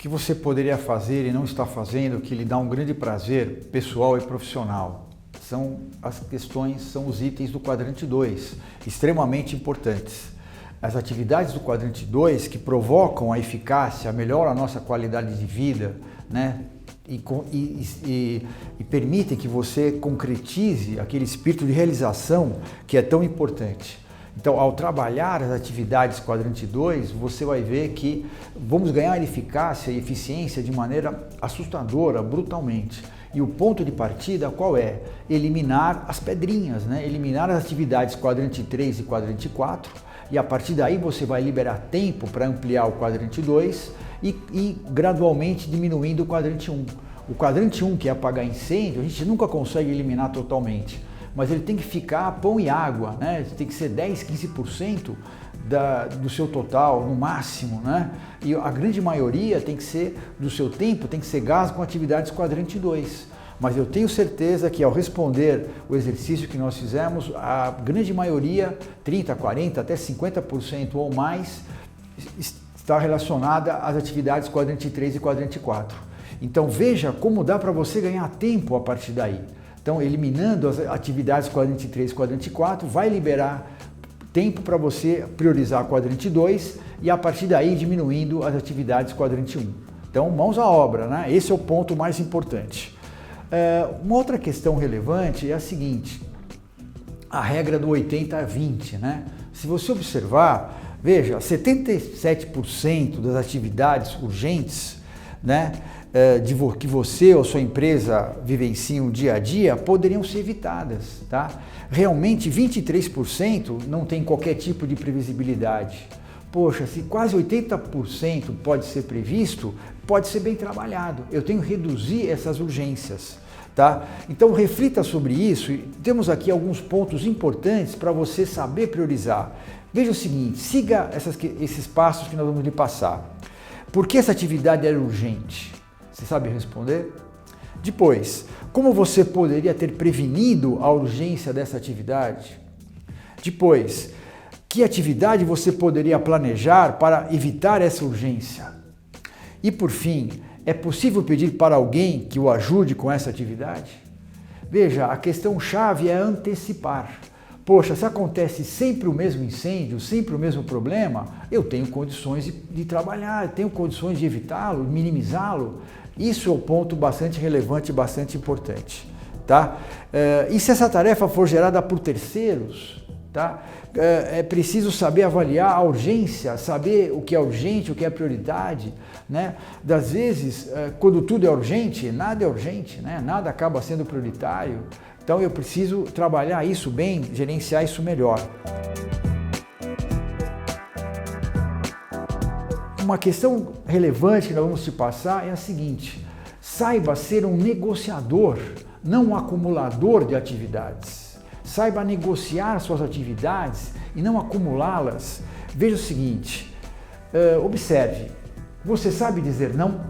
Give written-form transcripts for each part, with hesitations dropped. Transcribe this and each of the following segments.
que você poderia fazer e não está fazendo que lhe dá um grande prazer pessoal e profissional? São as questões, são os itens do quadrante 2, extremamente importantes. As atividades do quadrante 2 que provocam a eficácia, melhoram a nossa qualidade de vida, né? E permitem que você concretize aquele espírito de realização que é tão importante. Então, ao trabalhar as atividades quadrante 2, você vai ver que vamos ganhar eficácia e eficiência de maneira assustadora, brutalmente. E o ponto de partida qual é? Eliminar as pedrinhas, né? Eliminar as atividades quadrante 3 e quadrante 4, e a partir daí você vai liberar tempo para ampliar o quadrante 2 e gradualmente diminuindo o quadrante 1. O quadrante 1, que é apagar incêndio, a gente nunca consegue eliminar totalmente, mas ele tem que ficar pão e água, né? Tem que ser 10, 15% do seu total, no máximo, né? E a grande maioria tem que ser, do seu tempo, tem que ser gasto com atividades quadrante 2. Mas eu tenho certeza que ao responder o exercício que nós fizemos, a grande maioria, 30, 40, até 50% ou mais, está relacionada às atividades quadrante 3 e quadrante 4. Então veja como dá para você ganhar tempo a partir daí. Então, eliminando as atividades quadrante 3 e quadrante 4, vai liberar tempo para você priorizar quadrante 2 e a partir daí diminuindo as atividades quadrante 1. Então, mãos à obra, né? Esse é o ponto mais importante. Uma outra questão relevante é a seguinte, a regra do 80-20, né? Se você observar, veja, 77% das atividades urgentes, né, que você ou sua empresa vivenciam dia a dia poderiam ser evitadas, tá? Realmente 23% não tem qualquer tipo de previsibilidade. Poxa, se quase 80% pode ser previsto, pode ser bem trabalhado. Eu tenho que reduzir essas urgências, tá? Então reflita sobre isso e temos aqui alguns pontos importantes para você saber priorizar. Veja o seguinte, siga esses passos que nós vamos lhe passar. Por que essa atividade era urgente? Você sabe responder? Depois, como você poderia ter prevenido a urgência dessa atividade? Depois, que atividade você poderia planejar para evitar essa urgência? E por fim, é possível pedir para alguém que o ajude com essa atividade? Veja, a questão-chave é antecipar. Poxa, se acontece sempre o mesmo incêndio, sempre o mesmo problema, eu tenho condições de trabalhar, tenho condições de evitá-lo, minimizá-lo. Isso é um ponto bastante relevante e bastante importante, tá? E se essa tarefa for gerada por terceiros, tá? É preciso saber avaliar a urgência, saber o que é urgente, o que é prioridade, né? Das vezes, quando tudo é urgente, nada é urgente, né? Nada acaba sendo prioritário. Então eu preciso trabalhar isso bem, gerenciar isso melhor. Uma questão relevante que nós vamos te passar é a seguinte: saiba ser um negociador, não um acumulador de atividades. Saiba negociar suas atividades e não acumulá-las. Veja o seguinte, observe, você sabe dizer não?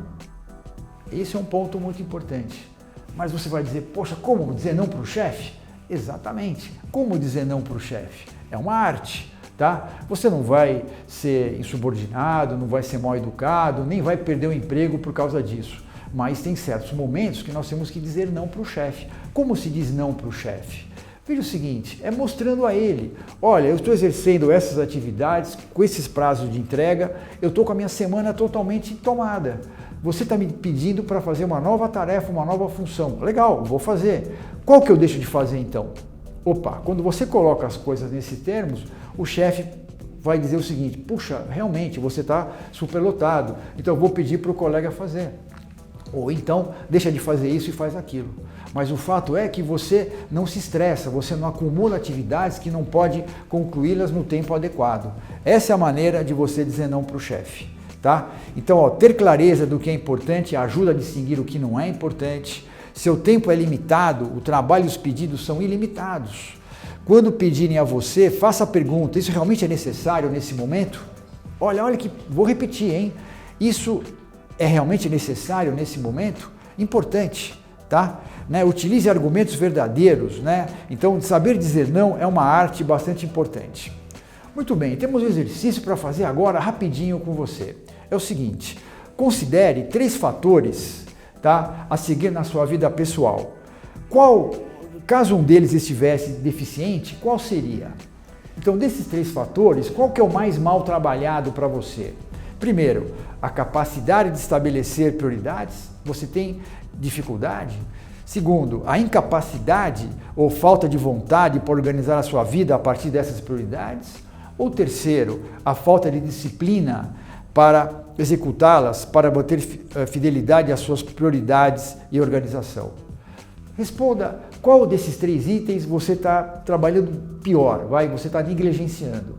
Esse é um ponto muito importante. Mas você vai dizer, poxa, como dizer não para o chefe? Exatamente, como dizer não para o chefe? É uma arte, tá? Você não vai ser insubordinado, não vai ser mal educado, nem vai perder o emprego por causa disso. Mas tem certos momentos que nós temos que dizer não para o chefe. Como se diz não para o chefe? Veja o seguinte, é mostrando a ele, olha, eu estou exercendo essas atividades com esses prazos de entrega, eu estou com a minha semana totalmente tomada. Você está me pedindo para fazer uma nova tarefa, uma nova função. Legal, vou fazer. Qual que eu deixo de fazer então? Opa, quando você coloca as coisas nesses termos, o chefe vai dizer o seguinte, puxa, realmente você está superlotado, então eu vou pedir para o colega fazer. Ou então, deixa de fazer isso e faz aquilo. Mas o fato é que você não se estressa, você não acumula atividades que não pode concluí-las no tempo adequado. Essa é a maneira de você dizer não para o chefe. Tá? Então, ter clareza do que é importante ajuda a distinguir o que não é importante. Seu tempo é limitado, o trabalho e os pedidos são ilimitados. Quando pedirem a você, faça a pergunta, isso realmente é necessário nesse momento? Olha que, vou repetir, hein? Isso é realmente necessário nesse momento? Importante, tá? Né? Utilize argumentos verdadeiros, né? Então, saber dizer não é uma arte bastante importante. Muito bem, temos um exercício para fazer agora rapidinho com você. É o seguinte, considere 3 fatores, tá, a seguir na sua vida pessoal. Caso um deles estivesse deficiente, qual seria? Então, desses 3 fatores, qual que é o mais mal trabalhado para você? Primeiro, a capacidade de estabelecer prioridades. Você tem dificuldade? Segundo, a incapacidade ou falta de vontade para organizar a sua vida a partir dessas prioridades? Ou terceiro, a falta de disciplina para executá-las, para manter fidelidade às suas prioridades e organização? Responda qual desses 3 itens você está trabalhando pior, você está negligenciando.